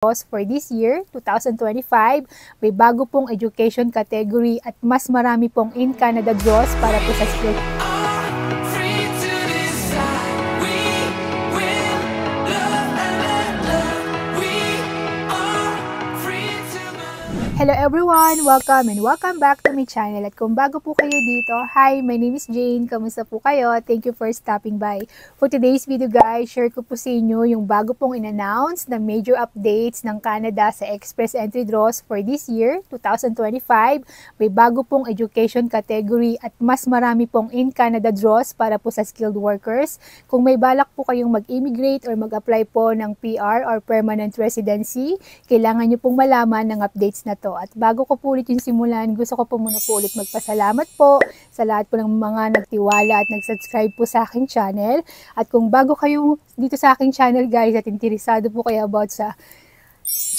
For this year, 2025, may bago pong education category at mas marami pong in-Canada draws para po sa skill. Hello everyone! Welcome and welcome back to my channel. At kung bago po kayo dito, hi, my name is Jane. Kamusta po kayo? Thank you for stopping by. For today's video guys, share ko po sa inyo yung bago pong in-announce na major updates ng Canada sa Express Entry Draws for this year, 2025. May bago pong education category at mas marami pong in-Canada draws para po sa skilled workers. Kung may balak po kayong mag-immigrate or mag-apply po ng PR or permanent residency, kailangan nyo pong malaman ng updates na to. At bago ko po ulit yung simulan, gusto ko po muna po ulit magpasalamat po sa lahat po ng mga nagtiwala at nag-subscribe po sa aking channel. At kung bago kayo dito sa aking channel guys at interesado po kayo about sa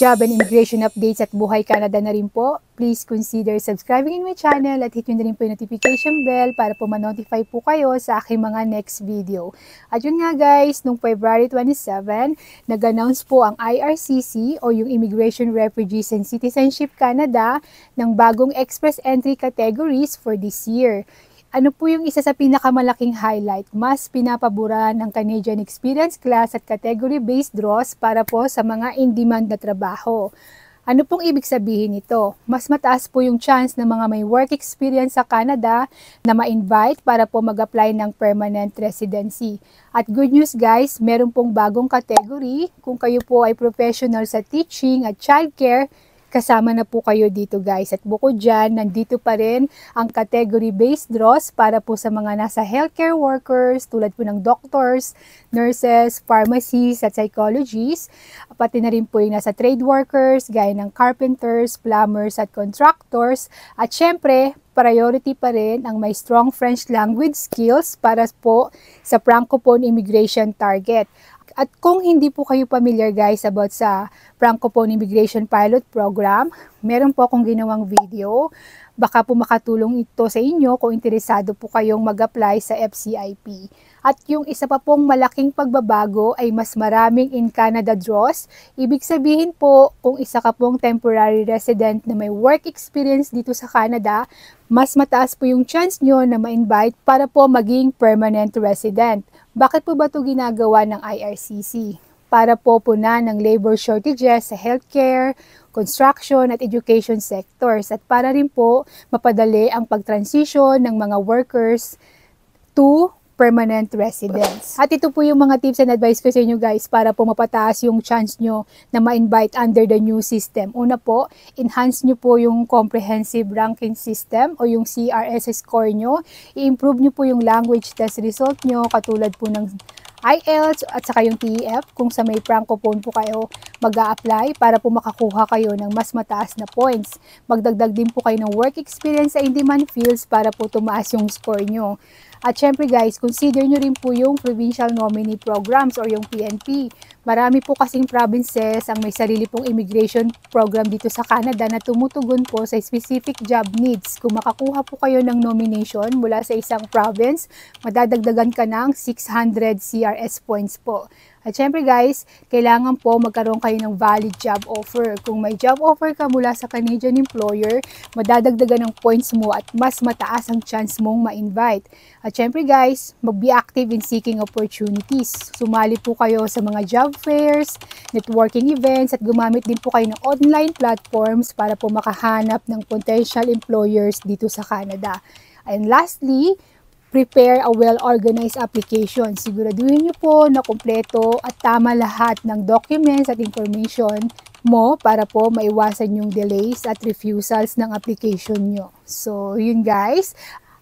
job and immigration updates at buhay Canada na rin po, please consider subscribing in my channel at hit nyo na rin po yung notification bell para po ma-notify po kayo sa aking mga next video. At yun nga guys, nung February 27, nag-announce po ang IRCC o yung Immigration, Refugees and Citizenship Canada ng bagong express entry categories for this year. Ano po yung isa sa pinakamalaking highlight? Mas pinapabura ng Canadian Experience Class at Category-Based Draws para po sa mga in-demand na trabaho. Ano pong ibig sabihin nito? Mas mataas po yung chance ng mga may work experience sa Canada na ma-invite para po mag-apply ng permanent residency. At good news guys, meron pong bagong category. Kung kayo po ay professional sa teaching at childcare, kasama na po kayo dito guys. At bukod dyan, nandito pa rin ang category-based draws para po sa mga nasa healthcare workers, tulad po ng doctors, nurses, pharmacists at psychologists. Pati na rin po yung nasa trade workers, gaya ng carpenters, plumbers at contractors. At syempre, priority pa rin ang may strong French language skills para po sa Francophone immigration target. At kung hindi po kayo familiar guys about sa Francophone Immigration Pilot Program, meron po akong ginawang video. Baka po makatulong ito sa inyo kung interesado po kayong mag-apply sa FCIP. At yung isa pa pong malaking pagbabago ay mas maraming in-Canada draws. Ibig sabihin po, kung isa ka pong temporary resident na may work experience dito sa Canada, mas mataas po yung chance nyo na ma-invite para po maging permanent resident. Bakit po ba ito ginagawa ng IRCC? Para po punan ng labor shortages sa healthcare, construction at education sectors at para rin po mapadali ang pag-transition ng mga workers to permanent residents. At ito po yung mga tips and advice ko sa inyo guys para po mapataas yung chance nyo na ma-invite under the new system. Una po, enhance nyo po yung comprehensive ranking system o yung CRS score nyo. I-improve nyo po yung language test result nyo katulad po ng IELTS at saka yung TEF kung sa may Francophone po kayo mag-a-apply para po makakuha kayo ng mas mataas na points. Magdagdag din po kayo ng work experience sa in-demand fields para po tumaas yung score nyo. At syempre guys, consider nyo rin po yung Provincial Nominee Programs or yung PNP. Marami po kasing provinces ang may sarili pong immigration program dito sa Canada na tumutugon po sa specific job needs. Kung makakuha po kayo ng nomination mula sa isang province, madadagdagan ka ng 600 CRS points po. At syempre guys, kailangan po magkaroon kayo ng valid job offer. Kung may job offer ka mula sa Canadian employer, madadagdagan ng points mo at mas mataas ang chance mong ma-invite. At syempre guys, mag-be active in seeking opportunities. Sumali po kayo sa mga job fairs, networking events at gumamit din po kayo ng online platforms para po makahanap ng potential employers dito sa Canada. And lastly, prepare a well-organized application. Siguraduhin niyo po na kumpleto at tama lahat ng documents at information mo para po maiwasan yung delays at refusals ng application nyo. So, yun guys.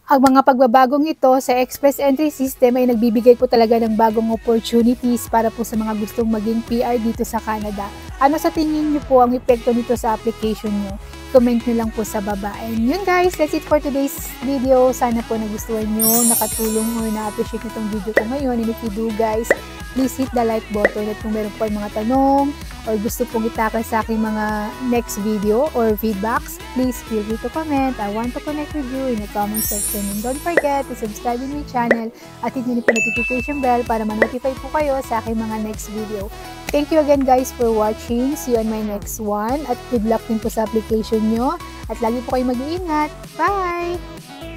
Ang mga pagbabagong ito sa Express Entry System ay nagbibigay po talaga ng bagong opportunities para po sa mga gustong maging PR dito sa Canada. Ano sa tingin niyo po ang epekto nito sa application nyo? Comment nyo lang po sa baba. And yun guys, that's it for today's video. Sana po nagustuhan nyo, nakatulong o na-appreciate itong video ko ngayon. And if you do guys, please hit the like button. At kung meron po mga tanong or gusto pong itakal sa aking mga next video or feedbacks, please feel free to comment. I want to connect with you in the comment section. And don't forget to subscribe in my channel at hit nyo po notification bell para ma-notify po kayo sa aking mga next video. Thank you again guys for watching. See you on my next one. At good luck din po sa application nyo. At lagi po kayo mag-iingat. Bye!